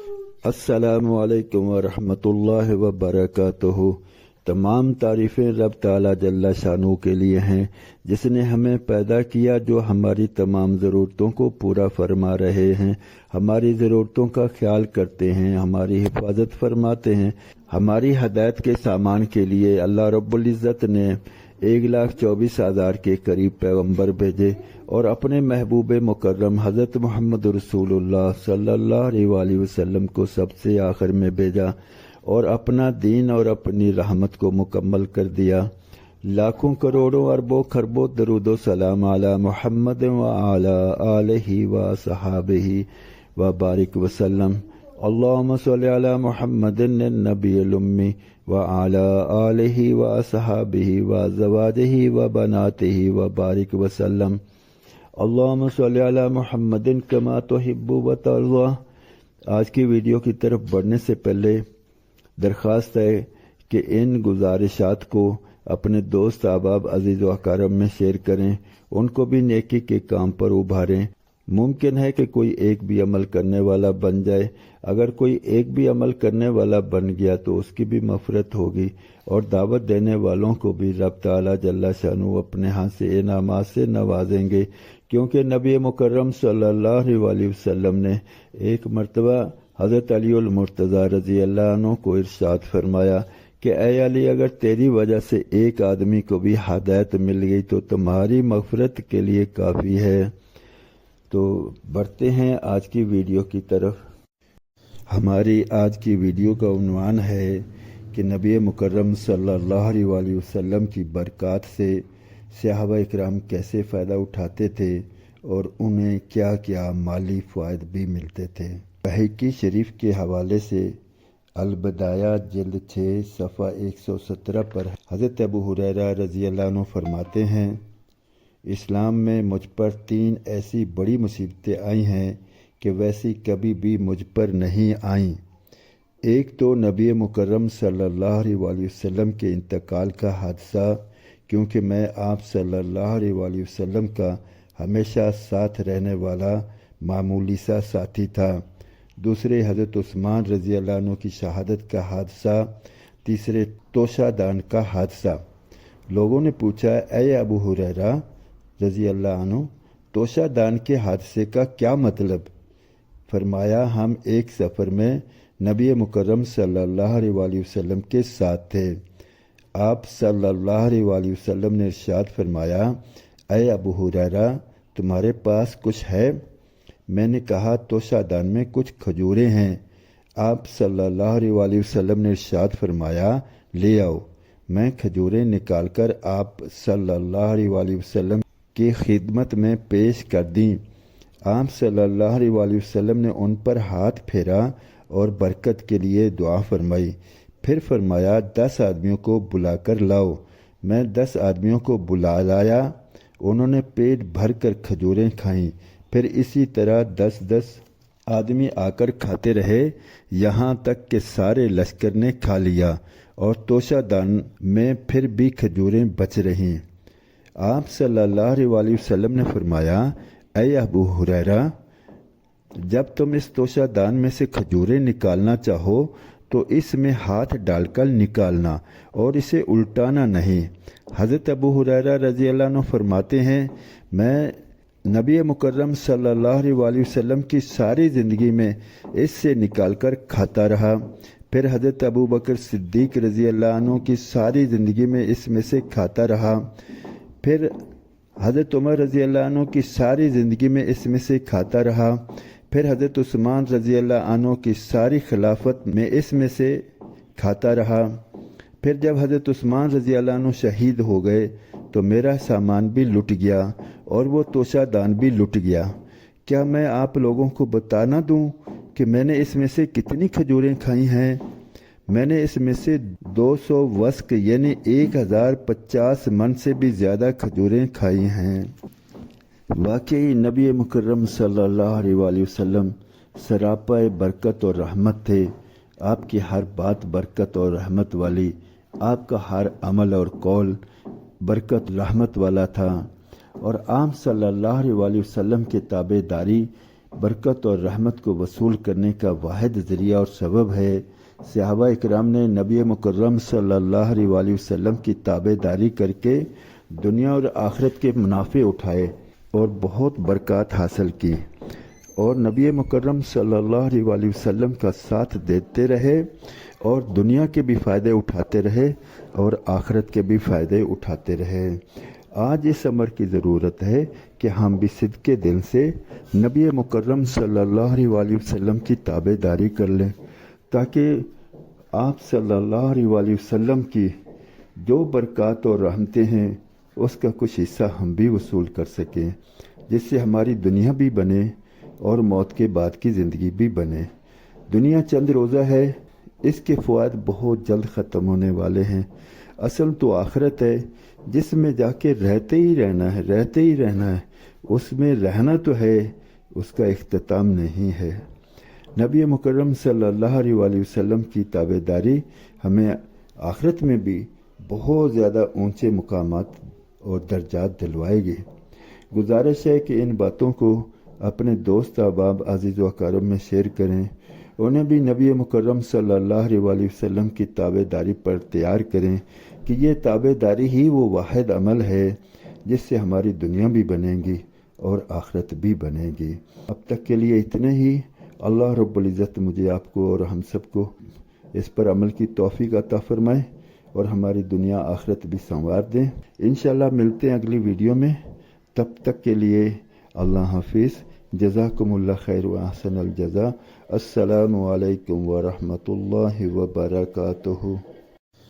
السلام علیکم ورحمۃ اللہ وبرکاتہ۔ تمام تعریفیں رب تعالی جل شانہ کے لیے ہیں، جس نے ہمیں پیدا کیا، جو ہماری تمام ضرورتوں کو پورا فرما رہے ہیں، ہماری ضرورتوں کا خیال کرتے ہیں، ہماری حفاظت فرماتے ہیں۔ ہماری ہدایت کے سامان کے لیے اللہ رب العزت نے 1,24,000 کے قریب پیغمبر بھیجے اور اپنے محبوب مکرم حضرت محمد رسول اللہ صلی اللہ علیہ وآلہ وسلم کو سب سے آخر میں بھیجا اور اپنا دین اور اپنی رحمت کو مکمل کر دیا۔ لاکھوں کروڑوں اربوں خربوں درود و سلام علی محمد وعلی آلہ وصحابہ وبارک وسلم۔ اللہم صلی علی محمد النبی الامی وعلی آلہ وصحابہ وازواجہ وبناتہ وبارک وسلم۔ اللہم صلی علی محمد کما تحب وترضی۔ آج کی ویڈیو کی طرف بڑھنے سے پہلے درخواست ہے کہ ان گزارشات کو اپنے دوست احباب عزیز و اقارب میں شیئر کریں، ان کو بھی نیکی کے کام پر ابھاریں۔ ممکن ہے کہ کوئی ایک بھی عمل کرنے والا بن جائے، اگر کوئی ایک بھی عمل کرنے والا بن گیا تو اس کی بھی مغفرت ہوگی، اور دعوت دینے والوں کو بھی رب تعالی جل شانہ اپنے ہاتھ سے انعامات سے نوازیں گے، کیونکہ نبی مکرم صلی اللہ علیہ وسلم نے ایک مرتبہ حضرت علی المرتضیٰ رضی اللہ عنہ کو ارشاد فرمایا کہ اے علی، اگر تیری وجہ سے ایک آدمی کو بھی ہدایت مل گئی تو تمہاری مغفرت کے لیے کافی ہے۔ تو بڑھتے ہیں آج کی ویڈیو کی طرف۔ ہماری آج کی ویڈیو کا عنوان ہے کہ نبی مکرم صلی اللہ علیہ وآلہ وسلم کی برکات سے صحابہ اکرام کیسے فائدہ اٹھاتے تھے اور انہیں کیا کیا مالی فوائد بھی ملتے تھے۔ بحقی شریف کے حوالے سے البدایہ جلد 6 صفحہ 117 پر حضرت ابو ہریرہ رضی اللہ عنہ فرماتے ہیں، اسلام میں مجھ پر 3 ایسی بڑی مصیبتیں آئی ہیں کہ ویسی کبھی بھی مجھ پر نہیں آئیں۔ ایک تو نبی مکرم صلی اللہ علیہ وآلہ وسلم کے انتقال کا حادثہ، کیونکہ میں آپ صلی اللہ علیہ وآلہ وسلم کا ہمیشہ ساتھ رہنے والا معمولی سا ساتھی تھا۔ دوسرے حضرت عثمان رضی اللہ عنہ کی شہادت کا حادثہ۔ تیسرے توشہ دان کا حادثہ۔ لوگوں نے پوچھا، اے ابو ہریرہ رضی اللہ عنہ، توشہ دان کے حادثے کا کیا مطلب؟ فرمایا، ہم ایک سفر میں نبی مکرم صلی اللہ علیہ وآلہ وسلم کے ساتھ تھے۔ آپ صلی اللہ علیہ وآلہ وسلم نے ارشاد فرمایا، اے ابو ہریرہ، تمہارے پاس کچھ ہے؟ میں نے کہا، توشہ دان میں کچھ کھجوریں ہیں۔ آپ صلی اللہ علیہ وآلہ وسلم نے ارشاد فرمایا، لے آؤ۔ میں کھجوریں نکال کر آپ صلی اللہ علیہ وآلہ وسلم کی خدمت میں پیش کر دیں۔ آپ صلی اللہ علیہ وآلہ وسلم نے ان پر ہاتھ پھیرا اور برکت کے لیے دعا فرمائی۔ پھر فرمایا، 10 آدمیوں کو بلا کر لاؤ۔ میں 10 آدمیوں کو بلا لایا، انہوں نے پیٹ بھر کر کھجوریں کھائیں۔ پھر اسی طرح 10 آدمی آ کر کھاتے رہے، یہاں تک کہ سارے لشکر نے کھا لیا اور توشہ دان میں پھر بھی کھجوریں بچ رہیں۔ آپ صلی اللہ علیہ وآلہ وسلم نے فرمایا، اے ابو ہریرہ، جب تم اس توشہ دان میں سے کھجوریں نکالنا چاہو تو اس میں ہاتھ ڈال کر نکالنا اور اسے الٹانا نہیں۔ حضرت ابو ہریرہ رضی اللہ عنہ فرماتے ہیں، میں نبی مکرم صلی اللہ علیہ وآلہ وسلم کی ساری زندگی میں اس سے نکال کر کھاتا رہا۔ پھر حضرت ابو بکر صدیق رضی اللہ عنہ کی ساری زندگی میں اس میں سے کھاتا رہا۔ پھر حضرت عمر رضی اللہ عنہ کی ساری زندگی میں اس میں سے کھاتا رہا۔ پھر حضرت عثمان رضی اللہ عنہ کی ساری خلافت میں اس میں سے کھاتا رہا۔ پھر جب حضرت عثمان رضی اللہ عنہ شہید ہو گئے تو میرا سامان بھی لٹ گیا اور وہ توشہ دان بھی لٹ گیا۔ کیا میں آپ لوگوں کو بتا نہ دوں کہ میں نے اس میں سے کتنی کھجوریں کھائی ہیں؟ میں نے اس میں سے 200 وسق یعنی 1050 من سے بھی زیادہ کھجوریں کھائی ہیں۔ واقعی نبی مکرم صلی اللہ علیہ وآلہ وسلم سراپا برکت اور رحمت تھے۔ آپ کی ہر بات برکت اور رحمت والی، آپ کا ہر عمل اور قول برکت رحمت والا تھا، اور آپ صلی اللہ علیہ وآلہ وسلم کے تابع داری برکت اور رحمت کو وصول کرنے کا واحد ذریعہ اور سبب ہے۔ صحابہ اکرام نے نبی مکرم صلی اللہ علیہ وآلہ وسلم کی تابع داری کر کے دنیا اور آخرت کے منافع اٹھائے اور بہت برکات حاصل کی، اور نبی مکرم صلی اللہ علیہ وآلہ وسلم کا ساتھ دیتے رہے اور دنیا کے بھی فائدے اٹھاتے رہے اور آخرت کے بھی فائدے اٹھاتے رہے۔ آج اس امر کی ضرورت ہے کہ ہم بھی صدقے دل سے نبی مکرم صلی اللہ علیہ وآلہ وسلم کی تابع داری کر لیں، تاکہ آپ صلی اللہ علیہ وآلہ وسلم کی جو برکات اور رحمتیں ہیں اس کا کچھ حصہ ہم بھی وصول کر سکیں، جس سے ہماری دنیا بھی بنے اور موت کے بعد کی زندگی بھی بنے۔ دنیا چند روزہ ہے، اس کے فوائد بہت جلد ختم ہونے والے ہیں۔ اصل تو آخرت ہے جس میں جا کے رہتے ہی رہنا ہے، اس میں رہنا تو ہے، اس کا اختتام نہیں ہے۔ نبی مکرم صلی اللہ علیہ وآلہ وسلم کی تابع داری ہمیں آخرت میں بھی بہت زیادہ اونچے مقامات اور درجات دلوائے گی۔ گزارش ہے کہ ان باتوں کو اپنے دوست احباب عزیز و اقارب میں شیئر کریں، انہیں بھی نبی مکرم صلی اللہ علیہ وآلہ وسلم کی تابع داری پر تیار کریں کہ یہ تابع داری ہی وہ واحد عمل ہے جس سے ہماری دنیا بھی بنے گی اور آخرت بھی بنے گی۔ اب تک کے لیے اتنے ہی۔ اللہ رب العزت مجھے، آپ کو اور ہم سب کو اس پر عمل کی توفیق عطا فرمائے اور ہماری دنیا آخرت بھی سنوار دیں۔ انشاءاللہ ملتے ہیں اگلی ویڈیو میں، تب تک کے لیے اللہ حافظ۔ جزاکم اللہ خیر و احسن الجزا۔ السلام علیکم ورحمۃ اللہ وبرکاتہ۔